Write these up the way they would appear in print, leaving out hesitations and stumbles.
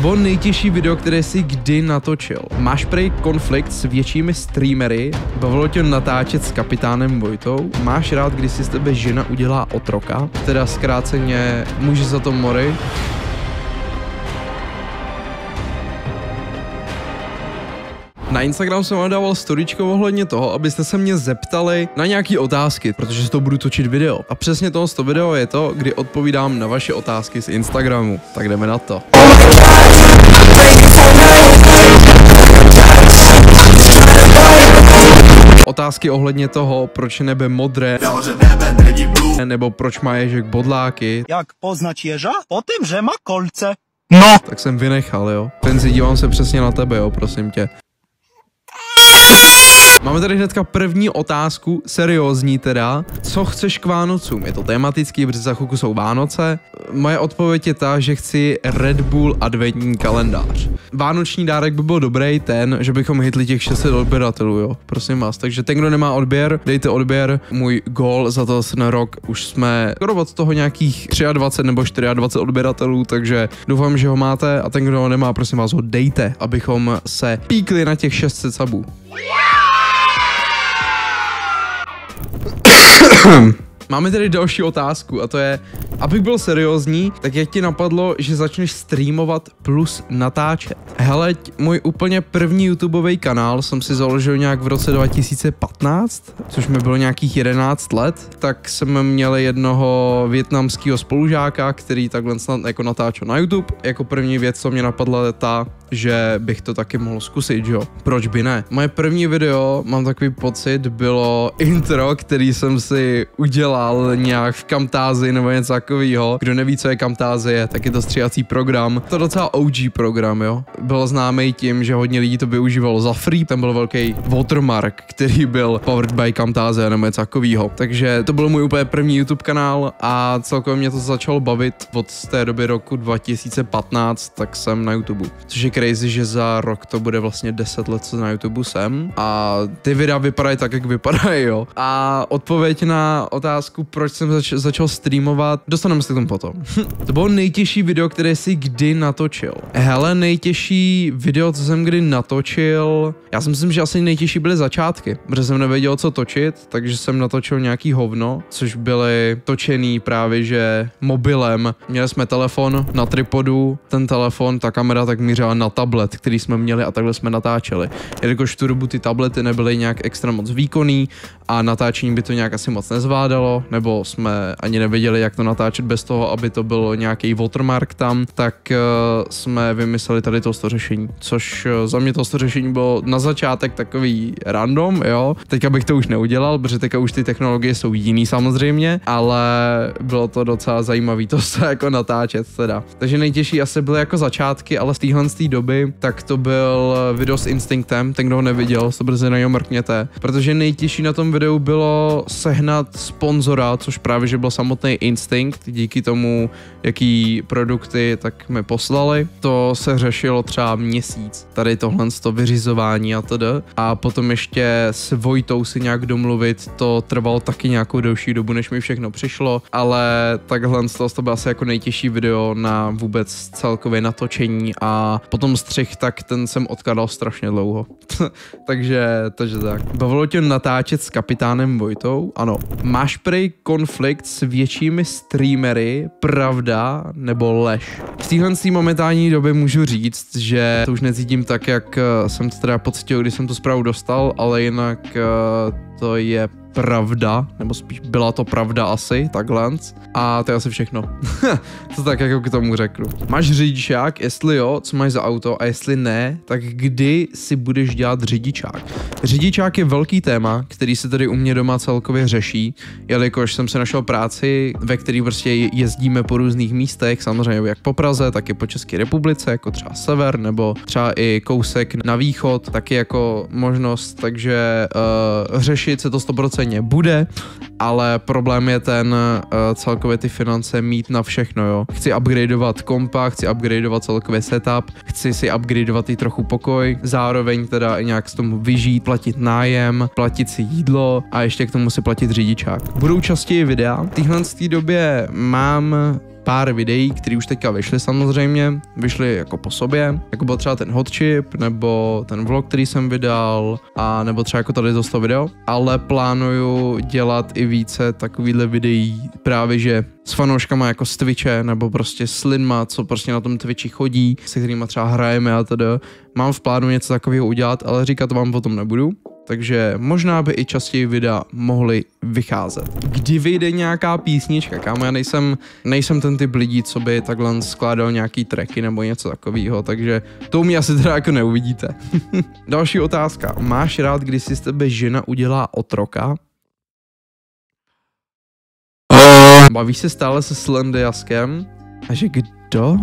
bylo nejtěžší video, které jsi kdy natočil. Máš prej konflikt s většími streamery? Bavilo tě natáčet s kapitánem Vojtou? Máš rád, když si z tebe žena udělá otroka? Teda zkráceně může za to mory? Na Instagram jsem vám dával storyčko ohledně toho, abyste se mě zeptali na nějaké otázky, protože z toho budu točit video. A přesně tohle video je to, kdy odpovídám na vaše otázky z Instagramu. Tak jdeme na to. Otázky ohledně toho, proč je nebe modré, nebo proč má ježek bodláky. Jak poznat ježa? Po tím, že má kolce. No! Tak jsem vynechal, jo. Penzi, dívám se přesně na tebe, jo, prosím tě. Máme tady hnedka první otázku, seriózní teda. Co chceš k Vánocům? Je to tematický, protože za chvilku jsou Vánoce. Moje odpověď je ta, že chci Red Bull adventní kalendář. Vánoční dárek by byl dobrý ten, že bychom hitli těch 600 odběratelů, jo. Prosím vás. Takže ten, kdo nemá odběr, dejte odběr. Můj goal za ten rok už jsme skoro od toho nějakých 23 nebo 24 odběratelů, takže doufám, že ho máte a ten, kdo ho nemá, prosím vás, ho dejte, abychom se píkli na těch 600 subů. Máme tady další otázku a to je, abych byl seriózní, tak jak ti napadlo, že začneš streamovat plus natáčet? Hele, můj úplně první YouTubeový kanál jsem si založil nějak v roce 2015, což mi bylo nějakých 11 let, tak jsem měl jednoho vietnamského spolužáka, který takhle jako natáčel na YouTube. Jako první věc, co mě napadla, je ta, že bych to taky mohl zkusit, jo? Proč by ne? Moje první video, mám takový pocit, bylo intro, který jsem si udělal nějak v Camtasia nebo něco takového. Kdo neví, co je Camtasia, tak je to stříhací program. To je docela OG program, jo? Byl známý tím, že hodně lidí to využívalo za free. Tam byl velký watermark, který byl powered by Camtasia nebo něco takového. Takže to byl můj úplně první YouTube kanál a celkově mě to začalo bavit od té doby roku 2015, tak jsem na YouTube. Což je crazy, že za rok to bude vlastně 10 let, co na YouTube jsem. A ty videa vypadají tak, jak vypadají, jo. A odpověď na otázku, proč jsem začal streamovat, dostaneme se k tomu potom. To bylo nejtěžší video, které jsi kdy natočil. Hele, nejtěžší video, co jsem kdy natočil, já si myslím, že asi nejtěžší byly začátky, protože jsem nevěděl, co točit, takže jsem natočil nějaký hovno, což byly točený právě, že mobilem. Měli jsme telefon na tripodu, ten telefon, ta kamera tak mířila na tablet, který jsme měli a takhle jsme natáčeli. Jelikož v tu dobu ty tablety nebyly nějak extra moc výkonný a natáčení by to nějak asi moc nezvládalo, nebo jsme ani nevěděli, jak to natáčet bez toho, aby to bylo nějaký watermark tam, tak jsme vymysleli tady to řešení, což za mě to řešení bylo na začátek takový random, jo. Teďka bych to už neudělal, protože teďka už ty technologie jsou jiný samozřejmě, ale bylo to docela zajímavý to se jako natáčet teda. Takže nejtěžší asi byly jako začátky, ale z téhle doby, tak to byl video s Instinctem, ten, kdo ho neviděl, to brzy na něj mrkněte, protože nejtěžší na tom videu bylo sehnat sponzora, což právě, že byl samotný Instinct, díky tomu, jaký produkty tak mi poslali. To se řešilo třeba měsíc, tady tohle to vyřizování a td. A potom ještě s Vojtou si nějak domluvit, to trvalo taky nějakou delší dobu, než mi všechno přišlo, ale takhle to bylo asi jako nejtěžší video na vůbec celkové natočení a potom střih, tak ten jsem odkladal strašně dlouho. takže tak. Bavilo tě natáčet s kapitánem Vojtou? Ano. Máš prej konflikt s většími streamery, pravda nebo lež? V téhle momentální době můžu říct, že to už necítím tak, jak jsem to teda pocítil, když jsem tu zprávu dostal, ale jinak to je pravda, nebo spíš byla to pravda asi, takhle. A to je asi všechno. To tak jako k tomu řeknu. Máš řidičák? Jestli jo, co máš za auto? A jestli ne, tak kdy si budeš dělat řidičák? Řidičák je velký téma, který se tady u mě doma celkově řeší, jelikož jsem se našel práci, ve který prostě jezdíme po různých místech, samozřejmě jak po Praze, tak i po České republice, jako třeba sever, nebo třeba i kousek na východ, taky jako možnost, takže řešit se to 100% bude, ale problém je ten celkově ty finance mít na všechno, jo. Chci upgradeovat kompa, chci upgradeovat celkově setup, chci si upgradeovat i trochu pokoj, zároveň teda i nějak z tomu vyžít, platit nájem, platit si jídlo a ještě k tomu si platit řidičák. Budou častěji videa. V téhle době mám pár videí, které už teďka vyšly samozřejmě, vyšly jako po sobě, jako byl třeba ten hot chip, nebo ten vlog, který jsem vydal, a nebo třeba jako tady to video, ale plánuju dělat i více takovýhle videí právě, že s fanouškama jako z Twitche, nebo prostě s lidma, co prostě na tom Twitchi chodí, se kterýma třeba hrajeme a tedy. Mám v plánu něco takového udělat, ale říkat vám o tom nebudu. Takže možná by i častěji videa mohly vycházet. Kdy vyjde nějaká písnička, kámo, já nejsem ten typ lidí, co by takhle skládal nějaký tracky nebo něco takového, takže to u mě asi teda jako neuvidíte. Další otázka. Máš rád, když si z tebe žena udělá otroka? Bavíš se stále se Slendyaskem? A že kdo?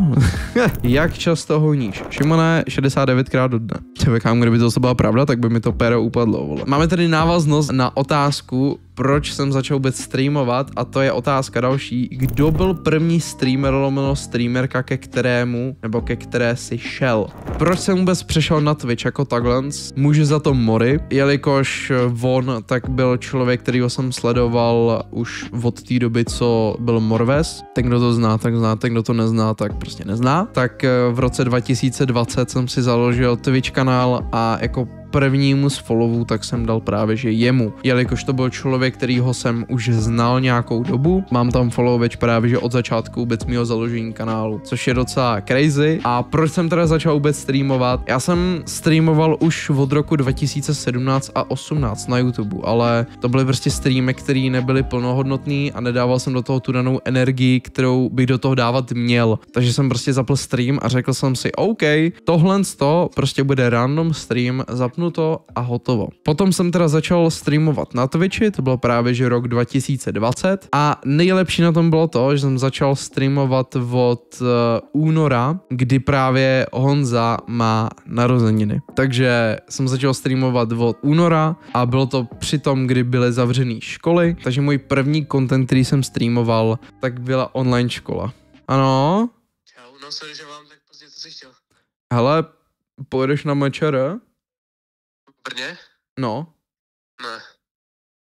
Jak často honíš? Šimone, 69krát do dne. Čekám, kdyby to byla pravda, tak by mi to péro upadlo, vole. Máme tady návaznost na otázku, proč jsem začal vůbec streamovat, a to je otázka další. Kdo byl první streamer lomeno streamerka, ke kterému nebo ke které si šel? Proč jsem vůbec přešel na Twitch jako takhle? Může za to Mori, jelikož on tak byl člověk, kterýho jsem sledoval už od té doby, co byl Morves. Ten, kdo to zná, tak zná, ten, kdo to nezná, tak prostě nezná. Tak v roce 2020 jsem si založil Twitch kanál a jako prvnímu z followů tak jsem dal právě, že jemu, jelikož to byl člověk, kterýho jsem už znal nějakou dobu. Mám tam followoveč právě, že od začátku vůbec mýho založení kanálu, což je docela crazy. A proč jsem teda začal vůbec streamovat? Já jsem streamoval už od roku 2017 a 18 na YouTube, ale to byly prostě streamy, které nebyly plnohodnotný a nedával jsem do toho tu danou energii, kterou bych do toho dávat měl. Takže jsem prostě zapl stream a řekl jsem si, OK, tohle prostě bude random stream, zapnu to a hotovo. Potom jsem teda začal streamovat na Twitchi, to bylo právě, že rok 2020, a nejlepší na tom bylo to, že jsem začal streamovat od února, kdy právě Honza má narozeniny. Takže jsem začal streamovat od února a bylo to při tom, kdy byly zavřené školy, takže můj první content, který jsem streamoval, tak byla online škola. Ano? Čau, no sorry, že vám tak pozdě, co jsi chtěl? Hele, pojedeš na MČR? V Brně? No. Ne.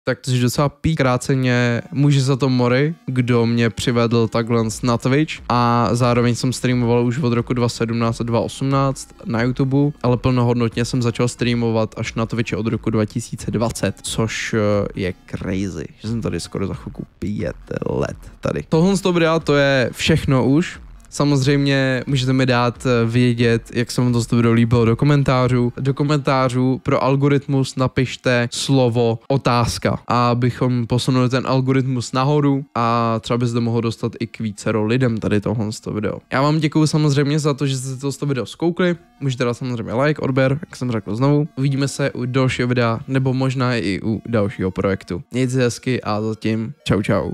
Tak to je docela pík, kráceně může za to Mori, kdo mě přivedl takhle na Twitch, a zároveň jsem streamoval už od roku 2017 a 2018 na YouTube, ale plnohodnotně jsem začal streamovat až na Twitchi od roku 2020, což je crazy, že jsem tady skoro za chvilku 5 let tady. Tohle z toho videa to je všechno už. Samozřejmě můžete mi dát vědět, jak se vám to video líbilo do komentářů. Do komentářů pro algoritmus napište slovo otázka, abychom posunuli ten algoritmus nahoru a třeba byste mohlo dostat i k vícero lidem tady tohle video. Já vám děkuju samozřejmě za to, že jste to video zkoukli. Můžete dát samozřejmě like, odběr, jak jsem řekl znovu. Uvidíme se u dalšího videa, nebo možná i u dalšího projektu. Mějte se hezky a zatím čau čau.